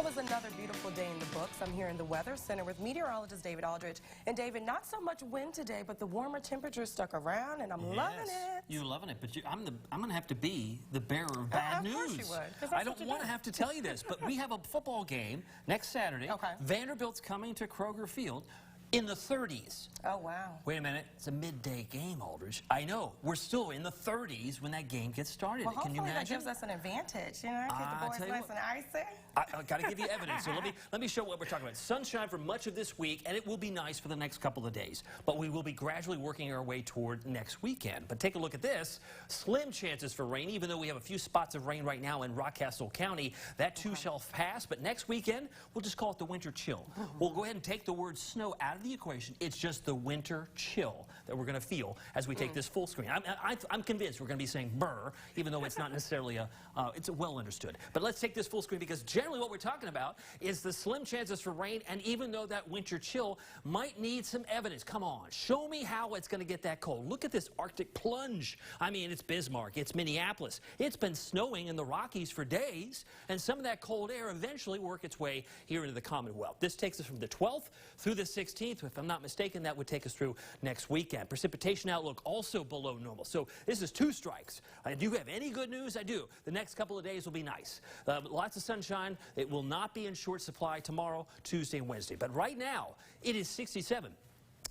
It was another beautiful day in the books. I'm here in the Weather Center with meteorologist David Aldrich. And David, not so much wind today, but the warmer temperatures stuck around, and I'm loving it. You're loving it, but I'm going to have to be the bearer of bad news. Of course you would. I don't want to have to tell you this, but we have a football game next Saturday. Okay. Vanderbilt's coming to Kroger Field in the 30s. Oh, wow. Wait a minute. It's a midday game, Aldrich. I know. We're still in the 30s when that game gets started. Well, Can you imagine? That gives us an advantage, you know? Keep the boys nice and icy. I got to give you evidence. So let me show what we're talking about. Sunshine for much of this week, and it will be nice for the next couple of days. But we will be gradually working our way toward next weekend. But take a look at this. Slim chances for rain, even though we have a few spots of rain right now in Rockcastle County. That too shall pass. But next weekend, we'll just call it the winter chill. We'll go ahead and take the word snow out of the equation. It's just the winter chill that we're going to feel as we take this full screen. I'm convinced we're going to be saying brr, even though it's not necessarily it's well understood. But let's take this full screen because generally what we're talking about is the slim chances for rain, and even though that winter chill might need some evidence. Come on, show me how it's going to get that cold. Look at this Arctic plunge. I mean, it's Bismarck, it's Minneapolis. It's been snowing in the Rockies for days, and some of that cold air eventually work its way here into the Commonwealth. This takes us from the 12th through the 16th. If I'm not mistaken, that would take us through next weekend. Precipitation outlook also below normal. So this is two strikes. Do you have any good news? I do. The next couple of days will be nice. Lots of sunshine. It will not be in short supply tomorrow, Tuesday, and Wednesday. But right now, it is 67.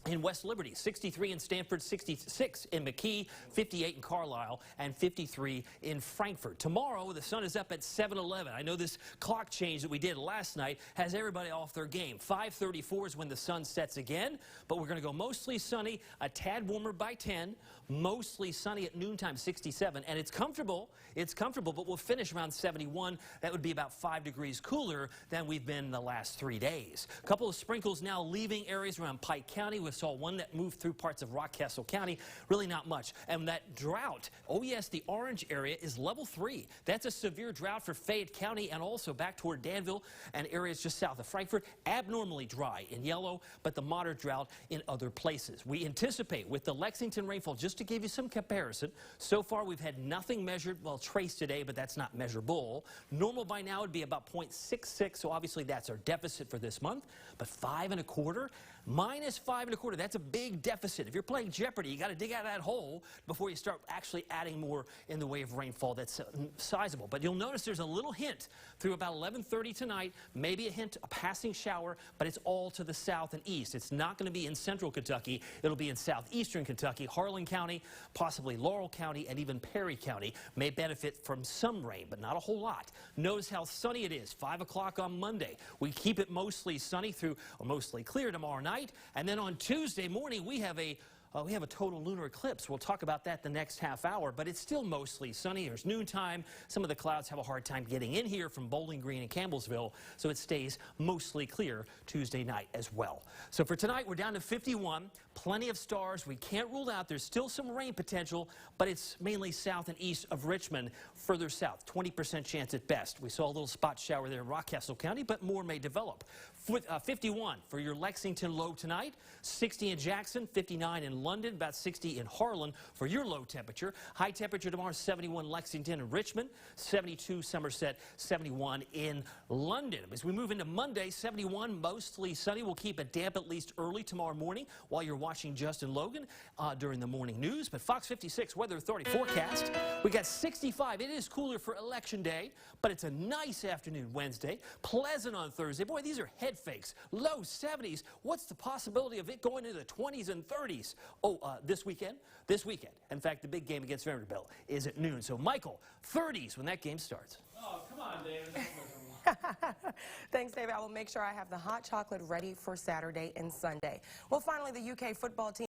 In West Liberty, 63 in Stanford, 66 in McKee, 58 in Carlisle, and 53 in Frankfurt. Tomorrow, the sun is up at 7:11. I know this clock change that we did last night has everybody off their game. 5:34 is when the sun sets again, but we're going to go mostly sunny, a tad warmer by 10, mostly sunny at noontime, 67, and it's comfortable, but we'll finish around 71. That would be about 5 degrees cooler than we've been the last 3 days. A couple of sprinkles now leaving areas around Pike County. We saw one that moved through parts of Rockcastle County. Really not much. And that drought, oh yes, the orange area is level 3. That's a severe drought for Fayette County and also back toward Danville and areas just south of Frankfurt. Abnormally dry in yellow, but the moderate drought in other places. We anticipate with the Lexington rainfall, just to give you some comparison, so far we've had nothing measured, well, traced today, but that's not measurable. Normal by now would be about 0.66, so obviously that's our deficit for this month. But 5 1/4, minus 5 1/4, that's a big deficit. If you're playing Jeopardy, you got to dig out of that hole before you start actually adding more in the way of rainfall that's sizable. But you'll notice there's a little hint through about 11:30 tonight, maybe a hint, a passing shower, but it's all to the south and east. It's not going to be in central Kentucky. It'll be in southeastern Kentucky. Harlan County, possibly Laurel County, and even Perry County may benefit from some rain, but not a whole lot. Notice how sunny it is. 5 o'clock on Monday. We keep it mostly sunny through, or mostly clear tomorrow night, and then on Tuesday morning we have a total lunar eclipse. We'll talk about that the next half hour, but it's still mostly sunny. There's noontime. Some of the clouds have a hard time getting in here from Bowling Green and Campbellsville, so it stays mostly clear Tuesday night as well. So for tonight, we're down to 51. Plenty of stars. We can't rule out there's still some rain potential, but it's mainly south and east of Richmond, further south, 20% chance at best. We saw a little spot shower there in Rockcastle County, but more may develop. 51 for your Lexington low tonight, 60 in Jackson, 59 in London, about 60 in Harlan for your low temperature. High temperature tomorrow, 71 Lexington and Richmond, 72 Somerset, 71 in London. As we move into Monday, 71, mostly sunny. We'll keep it damp at least early tomorrow morning while you're watching Justin Logan during the morning news. But Fox 56 Weather Authority forecast, we got 65. It is cooler for Election Day, but it's a nice afternoon Wednesday. Pleasant on Thursday. Boy, these are head fakes. Low 70s. What's the possibility of it going into the 20s and 30s? Oh, this weekend? This weekend. In fact, the big game against Vanderbilt is at noon. So, Michael, 30s when that game starts. Oh, come on, David. Thanks, David. I will make sure I have the hot chocolate ready for Saturday and Sunday. Well, finally, the UK football team